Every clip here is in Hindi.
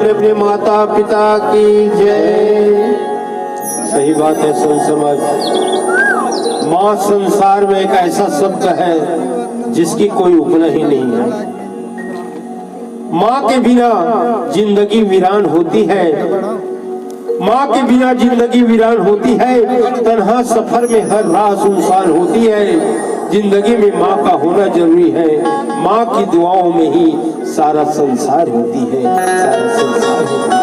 अपने माता पिता की जय। सही बात है सुन समाज। माँ संसार में एक ऐसा शब्द है जिसकी कोई उपमा ही नहीं है। माँ के बिना जिंदगी वीरान होती है। माँ के बिना जिंदगी वीरान होती है। तन्हा सफर में हर राह सुनसान होती है। जिंदगी में माँ का होना जरूरी है। माँ की दुआओं में ही सारा संसार होती है। सारा संसार होती है।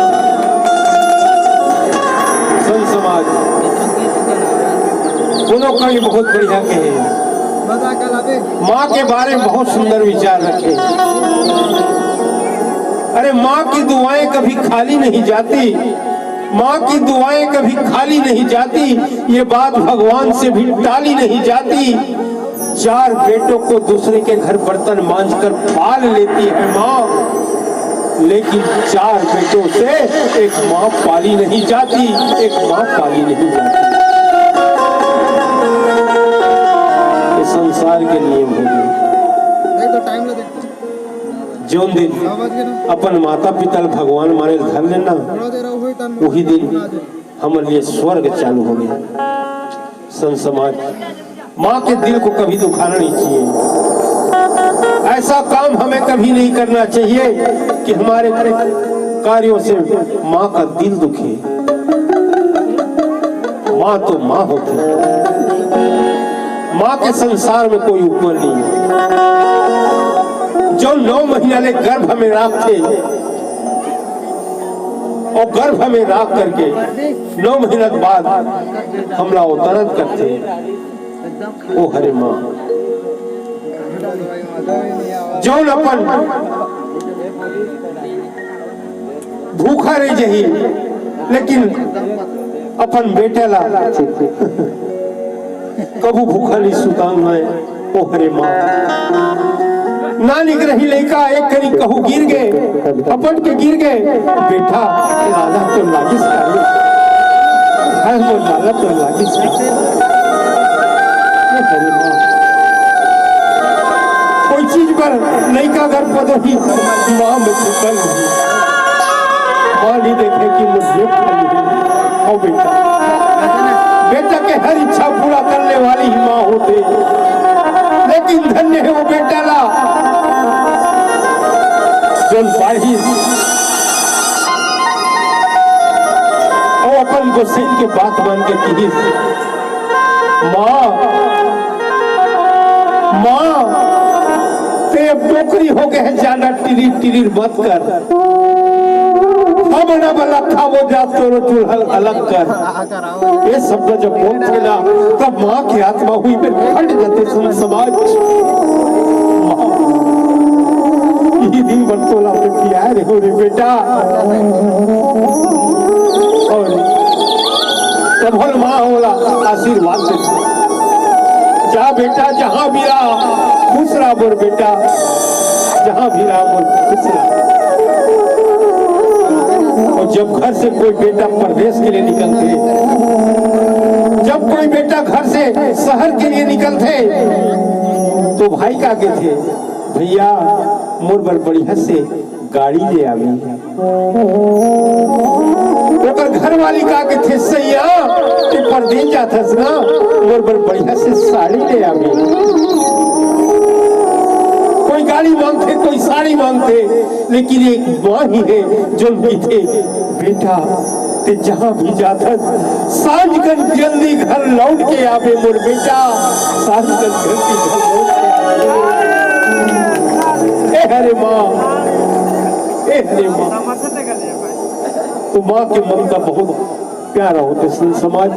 संत समाज दोनों कवि बहुत बढ़िया कहे। माँ के बारे में बहुत सुंदर विचार रखे। अरे माँ की दुआएं कभी खाली नहीं जाती। माँ की दुआएं कभी खाली नहीं जाती। ये बात भगवान से भी टाली नहीं जाती। 4 बेटों को दूसरे के घर बर्तन मांझकर पाल लेती है माँ, लेकिन 4 बेटों से एक माँ पाली नहीं जाती। एक माँ पाली नहीं जाती। ये संसार के नियम है। जो दिन अपन माता पिता भगवान मारे धर लेना, वही दिन हमारे लिए स्वर्ग चालू हो गया। संत समाज माँ के दिल को कभी दुखाना नहीं चाहिए। ऐसा काम हमें कभी नहीं करना चाहिए कि हमारे कार्यों से माँ का दिल दुखे। माँ तो माँ होती है। माँ के संसार में कोई उपमा नहीं है। जो 9 महीने ले गर्भ में रखे और गर्भ में रख करके 9 महीने बाद हमला उतरत करते। ओ हरे माँ जौन अपन भूखा रह जही, लेकिन अपन बेटे ला कबू भूखा नहीं सुतांग है। ओ हरे माँ ना निक रही लड़का एक करी कहू गिर गए, अपन के गिर गए। बेटा लाला तो लागिस है, वो लाला तो लागिस कोई चीज पर लड़का घर पदोही माँ में सुतल माँ नहीं देखे कि मुझे खाली है। ओ बेटा बेटा के हर इच्छा पूरा करने वाली ही माँ होते, लेकिन धन्य है वो बेटा ला जोन पाही और अपन गोसाई के बात मान के कही माँ माँ ते अब नौकरी हो गए है, जाना टिरी टिरी मत कर। हम ना बला खावो जात करो चूल्हा अलग कर। ये शब्द जब बोलते ना तब माँ की आत्मा हुई में फट जाते सुन समाज। ये दिन बरतोला पे किया रे हो रे बेटा। और तब हर माँ होला आशीर्वाद देती। जा बेटा जहाँ भी रहा खुश रहा बोल बेटा, जहाँ भी रहा बोल खुश रहा। और जब घर से कोई बेटा परदेश के लिए निकलते, जब कोई बेटा घर से शहर के लिए निकलते, तो भाई का आगे थे भैया मोर बर बढ़िया से गाड़ी ले आवे। ओकर घर वाली का के थे सैया के परदेश जाथस ना, मोर बर बढ़िया से साड़ी ले आवे। कोई गाड़ी मांगते कोई साड़ी मांगते, लेकिन एक माँ ही है जो थे बेटा ते जहाँ भी जाता सांझ कर जल्दी घर लौट के आवे मोर बेटा, सांझ कर जल्दी घर लौट के आवे। हरे माँ हरे माँ तो माँ के ममता बहुत प्यारा होते सुन समाज।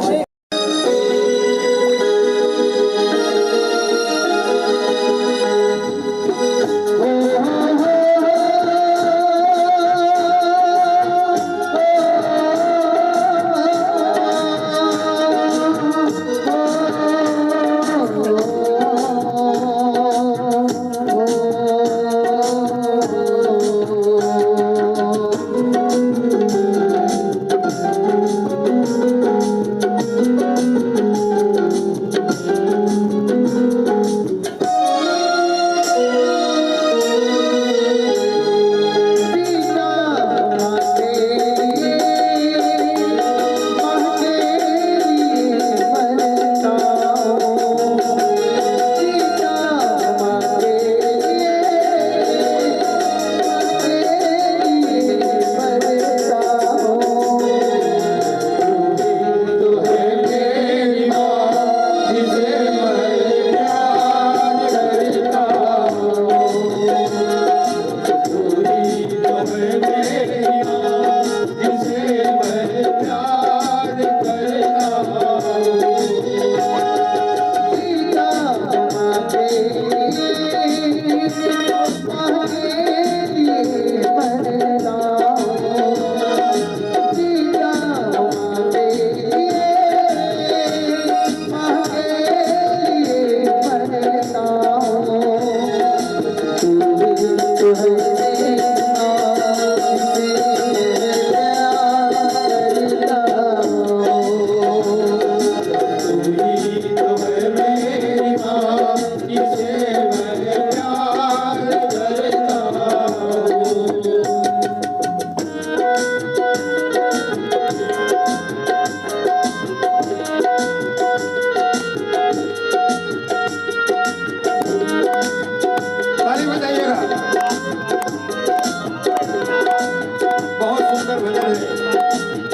सुंदर भजन है।